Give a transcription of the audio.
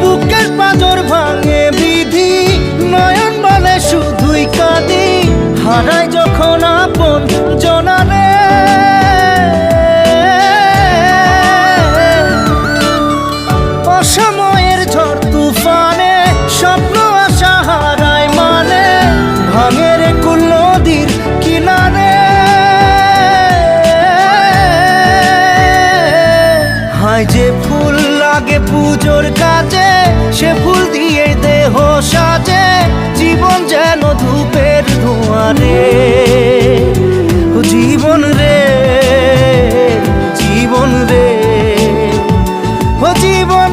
বুকের পাঁজর ভাঙে বিধি, নয়ন বলে শুধুই কাঁদি, হারাই যখন আপন জনারে। অসময়ের ঝড় তুফানে স্বপ্ন আশা হারায় মানে, ভাঙে রে কুল নদীর কিনারে। হায় যে ফুল লাগে পুজোর কাজে, সে ফুল দিয়ে দেহ সাজে, জীবন যেন ধূপের ধোঁয়ারে। জীবন রে, জীবন রে, ও জীবন